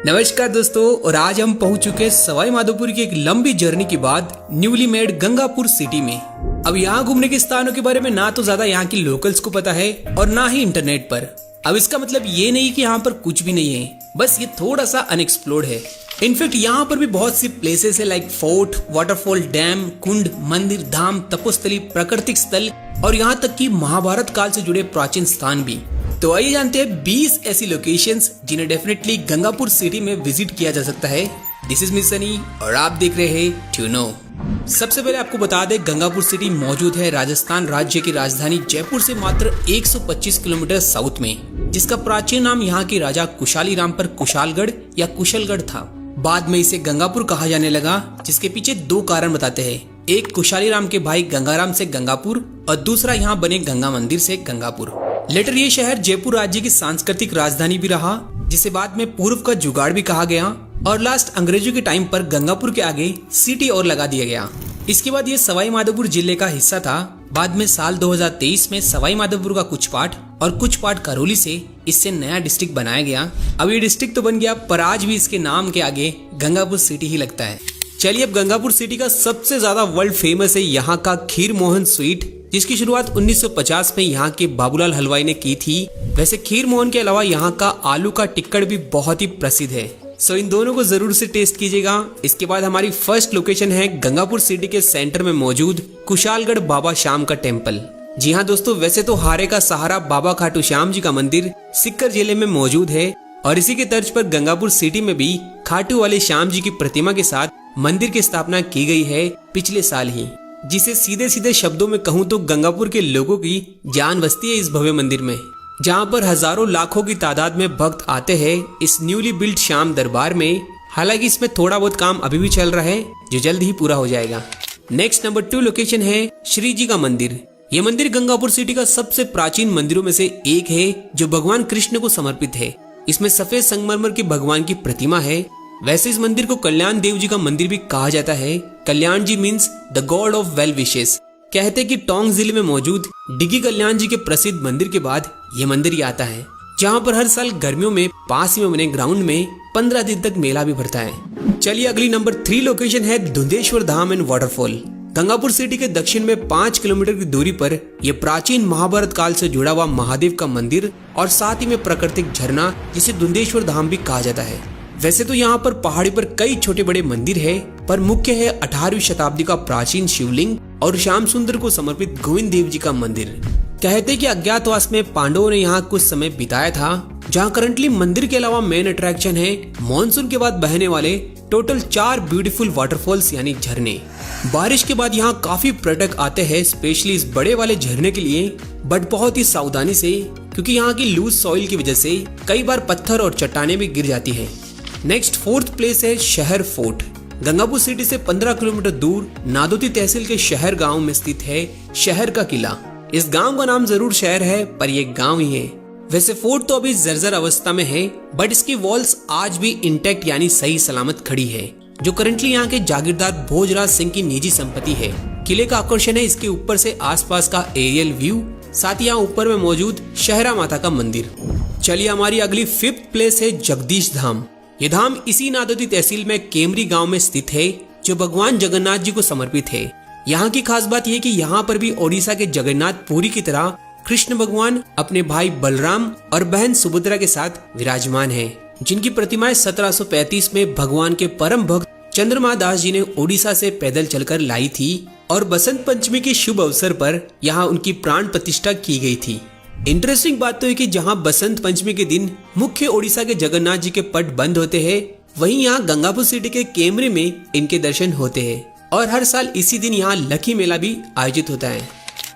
नमस्कार दोस्तों, और आज हम पहुंच चुके हैं सवाई माधोपुर की एक लंबी जर्नी के बाद न्यूली मेड गंगापुर सिटी में। अब यहाँ घूमने के स्थानों के बारे में ना तो ज्यादा यहाँ की लोकल्स को पता है और ना ही इंटरनेट पर। अब इसका मतलब ये नहीं कि यहाँ पर कुछ भी नहीं है, बस ये थोड़ा सा अनएक्सप्लोर्ड है। इनफैक्ट यहाँ पर भी बहुत सी प्लेसेस है लाइक फोर्ट, वाटरफॉल, डैम, कुंड, मंदिर, धाम, तपोस्थली, प्राकृतिक स्थल और यहाँ तक कि महाभारत काल से जुड़े प्राचीन स्थान भी। तो आइए जानते हैं 20 ऐसी लोकेशंस जिन्हें डेफिनेटली गंगापुर सिटी में विजिट किया जा सकता है। दिस इज मिसनी और आप देख रहे हैं ट्यूनो। सबसे पहले आपको बता दें, गंगापुर सिटी मौजूद है राजस्थान राज्य की राजधानी जयपुर से मात्र 125 किलोमीटर साउथ में, जिसका प्राचीन नाम यहाँ के राजा कुशाली राम पर कुशालगढ़ या कुशलगढ़ था। बाद में इसे गंगापुर कहा जाने लगा, जिसके पीछे दो कारण बताते हैं। एक कुशाली राम के भाई गंगाराम से गंगापुर और दूसरा यहाँ बने गंगा मंदिर से गंगापुर। लेटर ये शहर जयपुर राज्य की सांस्कृतिक राजधानी भी रहा, जिसे बाद में पूर्व का जुगाड़ भी कहा गया और लास्ट अंग्रेजों के टाइम पर गंगापुर के आगे सिटी और लगा दिया गया। इसके बाद ये सवाई माधोपुर जिले का हिस्सा था। बाद में साल 2023 में सवाई माधोपुर का कुछ पार्ट और कुछ पार्ट करौली से इससे नया डिस्ट्रिक्ट बनाया गया। अब ये डिस्ट्रिक्ट तो बन गया, पर आज भी इसके नाम के आगे गंगापुर सिटी ही लगता है। चलिए, अब गंगापुर सिटी का सबसे ज्यादा वर्ल्ड फेमस है यहाँ का खीर मोहन स्वीट, जिसकी शुरुआत 1950 में यहाँ के बाबूलाल हलवाई ने की थी। वैसे खीर मोहन के अलावा यहाँ का आलू का टिक्कड़ भी बहुत ही प्रसिद्ध है, सो इन दोनों को जरूर से टेस्ट कीजिएगा। इसके बाद हमारी फर्स्ट लोकेशन है गंगापुर सिटी के सेंटर में मौजूद कुशालगढ़ बाबा श्याम का टेम्पल। जी हाँ दोस्तों, वैसे तो हारे का सहारा बाबा खाटू श्याम जी का मंदिर सिक्कर जिले में मौजूद है और इसी के तर्ज पर गंगापुर सिटी में भी खाटू वाले श्याम जी की प्रतिमा के साथ मंदिर की स्थापना की गई है पिछले साल ही, जिसे सीधे सीधे शब्दों में कहूँ तो गंगापुर के लोगों की जान बसती है इस भव्य मंदिर में, जहाँ पर हजारों लाखों की तादाद में भक्त आते हैं इस न्यूली बिल्ड श्याम दरबार में। हालांकि इसमें थोड़ा बहुत काम अभी भी चल रहा है, जो जल्द ही पूरा हो जाएगा। नेक्स्ट नंबर 2 लोकेशन है श्री जी का मंदिर। ये मंदिर गंगापुर सिटी का सबसे प्राचीन मंदिरों में से एक है, जो भगवान कृष्ण को समर्पित है। इसमें सफेद संगमरमर की भगवान की प्रतिमा है। वैसे इस मंदिर को कल्याण देव जी का मंदिर भी कहा जाता है। Kalyan ji means the god of well wishes. कहते कि टोंक जिले में मौजूद डिगी कल्याण जी के प्रसिद्ध मंदिर के बाद ये मंदिर ही आता है, जहाँ पर हर साल गर्मियों में पास ही में बने ग्राउंड में 15 दिन तक मेला भी भरता है। चलिए, अगली नंबर 3 लोकेशन है धुंधेश्वर धाम एंड वाटरफॉल। गंगापुर सिटी के दक्षिण में 5 किलोमीटर की दूरी पर यह प्राचीन महाभारत काल से जुड़ा हुआ महादेव का मंदिर और साथ ही में प्राकृतिक झरना, जिसे धुंधेश्वर धाम भी कहा जाता है। वैसे तो यहाँ पर पहाड़ी पर कई छोटे बड़े मंदिर है, पर मुख्य है 18वीं शताब्दी का प्राचीन शिवलिंग और श्याम सुंदर को समर्पित गोविंद देव जी का मंदिर। कहते कि अज्ञातवास में पांडवों ने यहाँ कुछ समय बिताया था। जहाँ करंटली मंदिर के अलावा मेन अट्रैक्शन है मॉनसून के बाद बहने वाले टोटल 4 ब्यूटीफुल वाटरफॉल्स यानी झरने। बारिश के बाद यहाँ काफी पर्यटक आते हैं स्पेशली इस बड़े वाले झरने के लिए, बट बहुत ही सावधानी से, क्योंकि यहाँ की लूज सॉइल की वजह से कई बार पत्थर और चट्टाने भी गिर जाती है। नेक्स्ट 4th प्लेस है शहर फोर्ट। गंगापुर सिटी से 15 किलोमीटर दूर नादोती तहसील के शहर गांव में स्थित है शहर का किला। इस गांव का नाम जरूर शहर है, पर यह गांव ही है। वैसे फोर्ट तो अभी जर्जर अवस्था में है, बट इसकी वॉल्स आज भी इंटैक्ट यानी सही सलामत खड़ी है, जो करंटली यहाँ के जागीरदार भोजराज सिंह की निजी संपत्ति है। किले का आकर्षण है इसके ऊपर से आसपास का एरियल व्यू, साथ ही यहाँ ऊपर में मौजूद शहरा माता का मंदिर। चलिए, हमारी अगली 5th प्लेस है जगदीश धाम। ये धाम इसी नादोती तहसील में केमरी गांव में स्थित है, जो भगवान जगन्नाथ जी को समर्पित है। यहाँ की खास बात यह कि यहाँ पर भी ओडिशा के जगन्नाथ पुरी की तरह कृष्ण भगवान अपने भाई बलराम और बहन सुभद्रा के साथ विराजमान हैं, जिनकी प्रतिमाएं 1735 में भगवान के परम भक्त चंद्रमा दास जी ने ओडिशा से पैदल चलकर लाई थी और बसंत पंचमी के शुभ अवसर पर यहाँ उनकी प्राण प्रतिष्ठा की गई थी। इंटरेस्टिंग बात तो है कि जहाँ बसंत पंचमी के दिन मुख्य ओडिशा के जगन्नाथ जी के पट बंद होते हैं, वहीं यहाँ गंगापुर सिटी के केमरी में इनके दर्शन होते हैं और हर साल इसी दिन यहाँ लकी मेला भी आयोजित होता है।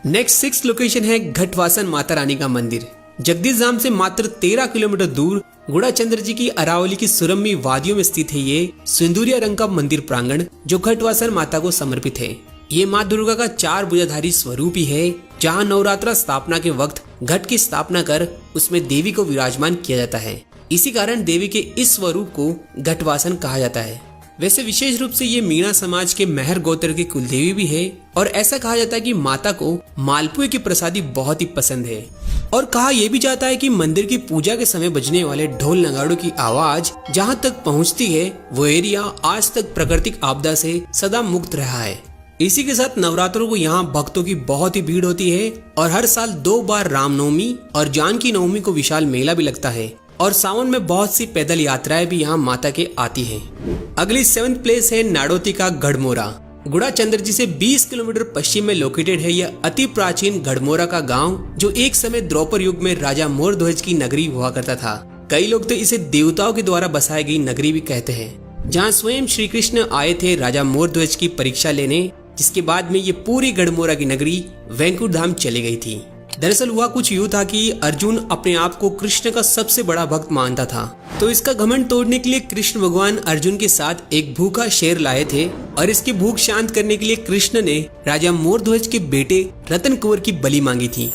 नेक्स्ट 6th लोकेशन है घटवासन माता रानी का मंदिर। जगदीश धाम से मात्र 13 किलोमीटर दूर गुड़ाचंद्र जी की अरावली की सुरम्य वादियों में स्थित है ये सिंदूरिया रंग का मंदिर प्रांगण, जो घटवासन माता को समर्पित है। ये माँ दुर्गा का 4 भुजाधारी स्वरूप ही है, जहाँ नवरात्रा स्थापना के वक्त घट की स्थापना कर उसमें देवी को विराजमान किया जाता है। इसी कारण देवी के इस स्वरूप को घटवासन कहा जाता है। वैसे विशेष रूप से ये मीणा समाज के मेहर गोत्र की कुलदेवी भी है और ऐसा कहा जाता है कि माता को मालपुए की प्रसादी बहुत ही पसंद है। और कहा यह भी जाता है कि मंदिर की पूजा के समय बजने वाले ढोल नगाड़ों की आवाज जहाँ तक पहुँचती है वो एरिया आज तक प्राकृतिक आपदा से सदा मुक्त रहा है। इसी के साथ नवरात्रों को यहाँ भक्तों की बहुत ही भीड़ होती है और हर साल 2 बार रामनवमी और जानकी नवमी को विशाल मेला भी लगता है और सावन में बहुत सी पैदल यात्राएं भी यहाँ माता के आती हैं। अगली 7th प्लेस है नाडोती का गढ़मोरा। गुड़ाचंद्र जी से 20 किलोमीटर पश्चिम में लोकेटेड है यह अति प्राचीन गढ़मोरा का गांव, जो एक समय द्रौपद युग में राजा मोरध्वज की नगरी हुआ करता था। कई लोग तो इसे देवताओं के द्वारा बसाई गई नगरी भी कहते हैं, जहाँ स्वयं श्री कृष्ण आए थे राजा मोरध्वज की परीक्षा लेने, जिसके बाद में ये पूरी गढ़मोरा की नगरी वैकुंठ धाम चली गई थी। दरअसल हुआ कुछ यूं था कि अर्जुन अपने आप को कृष्ण का सबसे बड़ा भक्त मानता था, तो इसका घमंड तोड़ने के लिए कृष्ण भगवान अर्जुन के साथ एक भूखा शेर लाए थे और इसकी भूख शांत करने के लिए कृष्ण ने राजा मोरध्वज के बेटे रतन कुंवर की बलि मांगी थी।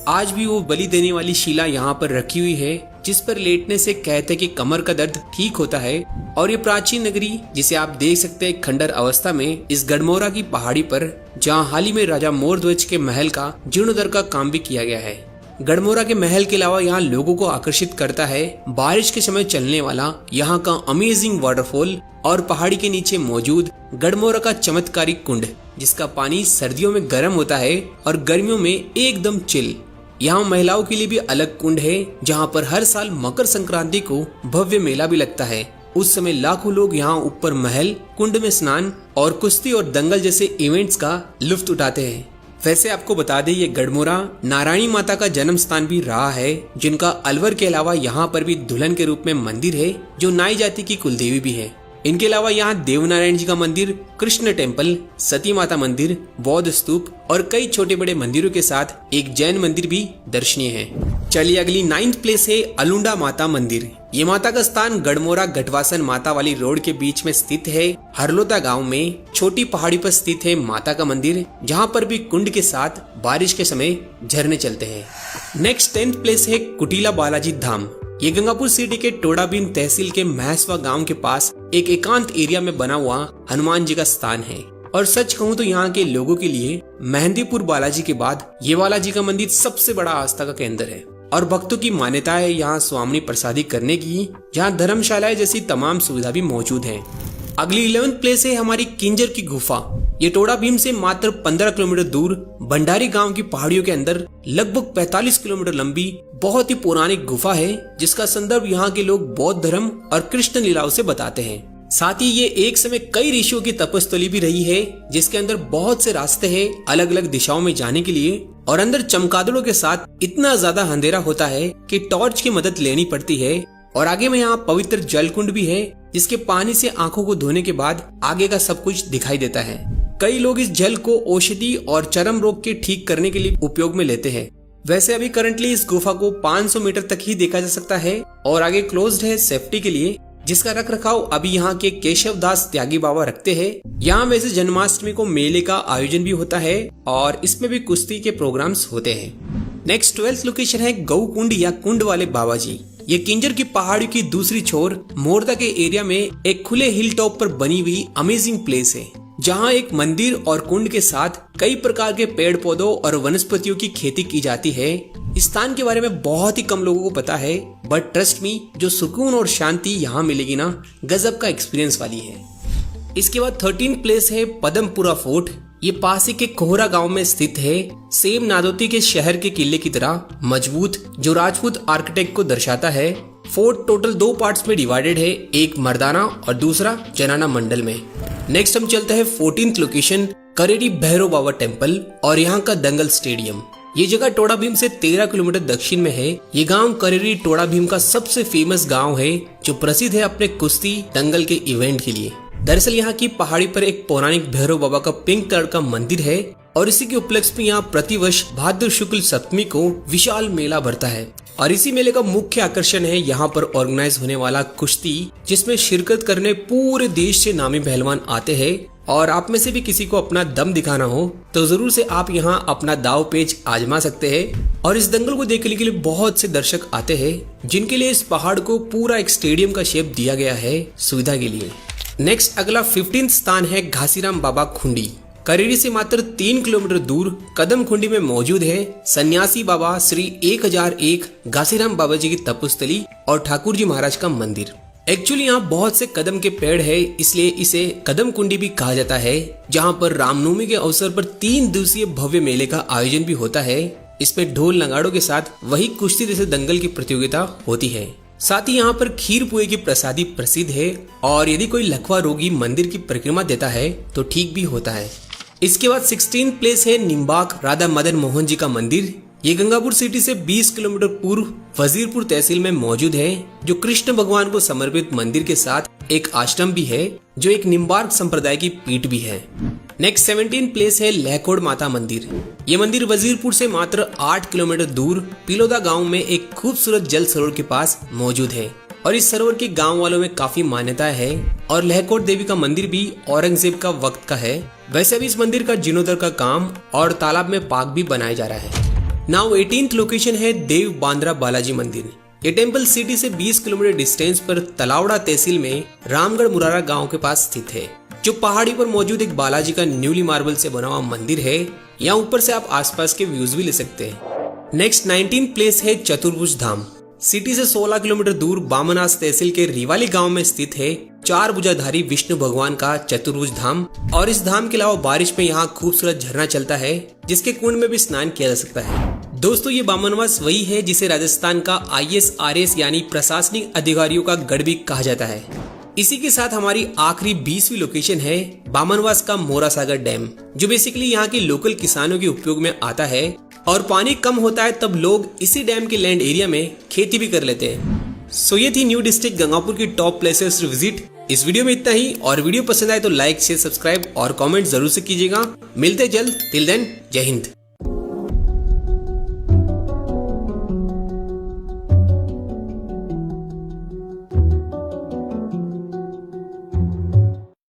आज भी वो बलि देने वाली शिला यहाँ पर रखी हुई है, जिस पर लेटने से कहते हैं कि कमर का दर्द ठीक होता है। और ये प्राचीन नगरी जिसे आप देख सकते हैं खंडर अवस्था में इस गढ़मोरा की पहाड़ी पर, जहाँ हाल ही में राजा मोरध्वज के महल का जीर्णोद्धार का काम भी किया गया है। गढ़मोरा के महल के अलावा यहाँ लोगों को आकर्षित करता है बारिश के समय चलने वाला यहाँ का अमेजिंग वाटरफॉल और पहाड़ी के नीचे मौजूद गढ़मोरा का चमत्कारिक कुंड, जिसका पानी सर्दियों में गर्म होता है और गर्मियों में एकदम चिल। यहाँ महिलाओं के लिए भी अलग कुंड है, जहाँ पर हर साल मकर संक्रांति को भव्य मेला भी लगता है। उस समय लाखों लोग यहाँ ऊपर महल कुंड में स्नान और कुश्ती और दंगल जैसे इवेंट्स का लुत्फ उठाते हैं। वैसे आपको बता दें ये गढ़मोरा नारायणी माता का जन्म स्थान भी रहा है, जिनका अलवर के अलावा यहाँ पर भी दुल्हन के रूप में मंदिर है, जो नाई जाति की कुलदेवी भी है। इनके अलावा यहाँ देवनारायण जी का मंदिर, कृष्ण टेम्पल, सती माता मंदिर, बौद्ध स्तूप और कई छोटे बड़े मंदिरों के साथ एक जैन मंदिर भी दर्शनीय है। चलिए अगली 9th प्लेस है अलुंडा माता मंदिर। ये माता का स्थान गढ़मोरा गढ़वासन माता वाली रोड के बीच में स्थित है। हरलोता गांव में छोटी पहाड़ी पर स्थित है माता का मंदिर, जहां पर भी कुंड के साथ बारिश के समय झरने चलते हैं। नेक्स्ट 10th प्लेस है कुटीला बालाजी धाम। ये गंगापुर सिटी के टोडा भीम तहसील के महसवा गांव के पास एक एकांत एरिया में बना हुआ हनुमान जी का स्थान है। और सच कहूँ तो यहाँ के लोगों के लिए मेहंदीपुर बालाजी के बाद ये बालाजी का मंदिर सबसे बड़ा आस्था का केंद्र है और भक्तों की मान्यता है यहाँ स्वामी प्रसादी करने की, जहाँ धर्मशालाएं जैसी तमाम सुविधा भी मौजूद है। अगली 11th प्लेस है हमारी किंजर की गुफा। ये टोडा भीम से मात्र 15 किलोमीटर दूर भंडारी गांव की पहाड़ियों के अंदर लगभग 45 किलोमीटर लंबी बहुत ही पौराणिक गुफा है, जिसका संदर्भ यहाँ के लोग बौद्ध धर्म और कृष्ण लीलाओं से बताते हैं। साथ ही ये एक समय कई ऋषियों की तपस्थली भी रही है, जिसके अंदर बहुत से रास्ते हैं अलग अलग दिशाओं में जाने के लिए और अंदर चमगादड़ों के साथ इतना ज्यादा अंधेरा होता है कि टॉर्च की मदद लेनी पड़ती है। और आगे में यहाँ पवित्र जल कुंड भी है, जिसके पानी से आंखों को धोने के बाद आगे का सब कुछ दिखाई देता है। कई लोग इस जल को औषधि और चर्म रोग के ठीक करने के लिए उपयोग में लेते हैं। वैसे अभी करंटली इस गुफा को 500 मीटर तक ही देखा जा सकता है और आगे क्लोज्ड है सेफ्टी के लिए, जिसका रख रखाव अभी यहाँ के केशव दास त्यागी बाबा रखते हैं। यहाँ वैसे जन्माष्टमी को मेले का आयोजन भी होता है और इसमें भी कुश्ती के प्रोग्राम्स होते हैं। नेक्स्ट 12th लोकेशन है गौ कुंड या कुंड वाले बाबा जी। ये किंजर की पहाड़ी की दूसरी छोर मोरदा के एरिया में एक खुले हिल टॉप पर बनी हुई अमेजिंग प्लेस है, जहाँ एक मंदिर और कुंड के साथ कई प्रकार के पेड़ पौधों और वनस्पतियों की खेती की जाती है। इस स्थान के बारे में बहुत ही कम लोगों को पता है, बट ट्रस्ट मी, जो सुकून और शांति यहाँ मिलेगी ना, गजब का एक्सपीरियंस वाली है। इसके बाद 13th प्लेस है पदमपुरा फोर्ट। ये पास ही के कोहरा गांव में स्थित है। सेम नादौती के शहर के किले की तरह मजबूत, जो राजपूत आर्किटेक्ट को दर्शाता है। फोर्ट टोटल 2 पार्ट्स में डिवाइडेड है, एक मर्दाना और दूसरा जनाना मंडल में। नेक्स्ट हम चलते हैं 14th लोकेशन करेरी भैरव बाबा टेम्पल और यहाँ का दंगल स्टेडियम। ये जगह टोडा भीम से 13 किलोमीटर दक्षिण में है। ये गांव करेरी टोडा भीम का सबसे फेमस गांव है, जो प्रसिद्ध है अपने कुश्ती दंगल के इवेंट के लिए। दरअसल यहाँ की पहाड़ी पर एक पौराणिक भैरव बाबा का पिंक कलर का मंदिर है और इसी के उपलक्ष्य में यहाँ प्रतिवर्ष भाद्र शुक्ल सप्तमी को विशाल मेला भरता है। और इसी मेले का मुख्य आकर्षण है यहाँ पर ऑर्गेनाइज होने वाला कुश्ती, जिसमें शिरकत करने पूरे देश से नामी पहलवान आते हैं। और आप में से भी किसी को अपना दम दिखाना हो तो जरूर से आप यहाँ अपना दाव पेच आजमा सकते हैं। और इस दंगल को देखने के लिए बहुत से दर्शक आते हैं, जिनके लिए इस पहाड़ को पूरा एक स्टेडियम का शेप दिया गया है सुविधा के लिए। नेक्स्ट अगला 15 स्थान है घासीराम बाबा खुंडी। करेरी से मात्र 3 किलोमीटर दूर कदम खुंडी में मौजूद है सन्यासी बाबा श्री 1001 घासीराम बाबा जी की तपोस्थली और ठाकुर जी महाराज का मंदिर। एक्चुअली यहाँ बहुत से कदम के पेड़ है, इसलिए इसे कदम कुंडी भी कहा जाता है, जहाँ पर रामनवमी के अवसर पर 3 दिवसीय भव्य मेले का आयोजन भी होता है। इसमें ढोल नगाड़ों के साथ वही कुश्ती जैसे दंगल की प्रतियोगिता होती है। साथ ही यहाँ पर खीर पुए की प्रसादी प्रसिद्ध है और यदि कोई लकवा रोगी मंदिर की परिक्रमा देता है तो ठीक भी होता है। इसके बाद 16 प्लेस है निम्बाक राधा मदन मोहन जी का मंदिर। ये गंगापुर सिटी से 20 किलोमीटर पूर्व वजीरपुर तहसील में मौजूद है, जो कृष्ण भगवान को समर्पित मंदिर के साथ एक आश्रम भी है, जो एक निम्बार्क संप्रदाय की पीठ भी है। नेक्स्ट 17 प्लेस है लहकोड़ माता मंदिर। ये मंदिर वजीरपुर से मात्र 8 किलोमीटर दूर पिलोदा गांव में एक खूबसूरत जल सरोवर के पास मौजूद है और इस सरोवर के गांव वालों में काफी मान्यता है। और लहकोड़ देवी का मंदिर भी औरंगजेब का वक्त का है। वैसे भी इस मंदिर का जीर्णोद्धार का काम और तालाब में पार्क भी बनाया जा रहा है। नाउ 18th लोकेशन है देव बांद्रा बालाजी मंदिर। ये टेम्पल सिटी से 20 किलोमीटर डिस्टेंस पर तलावड़ा तहसील में रामगढ़ मुरारा गांव के पास स्थित है, जो पहाड़ी पर मौजूद एक बालाजी का न्यूली मार्बल से बना हुआ मंदिर है। यहाँ ऊपर से आप आसपास के व्यूज भी ले सकते हैं। नेक्स्ट 19 प्लेस है चतुर्भुज धाम। सिटी से 16 किलोमीटर दूर बामनास तहसील के रिवाली गांव में स्थित है 4 भुजाधारी विष्णु भगवान का चतुर्भुज धाम। और इस धाम के अलावा बारिश में यहाँ खूबसूरत झरना चलता है, जिसके कुंड में भी स्नान किया जा सकता है। दोस्तों, ये बामनवास वही है जिसे राजस्थान का ISRS यानी प्रशासनिक अधिकारियों का गढ़ भी कहा जाता है। इसी के साथ हमारी आखिरी 20वीं लोकेशन है बामनवास का मोरा सागर डैम, जो बेसिकली यहाँ के लोकल किसानों के उपयोग में आता है और पानी कम होता है तब लोग इसी डैम के लैंड एरिया में खेती भी कर लेते हैं। सो ये थी न्यू डिस्ट्रिक्ट गंगापुर की टॉप प्लेसेस टू विजिट। इस वीडियो में इतना ही, और वीडियो पसंद आए तो लाइक शेयर सब्सक्राइब और कमेंट जरूर से कीजिएगा। मिलते जल्द, टिल देन जय हिंद।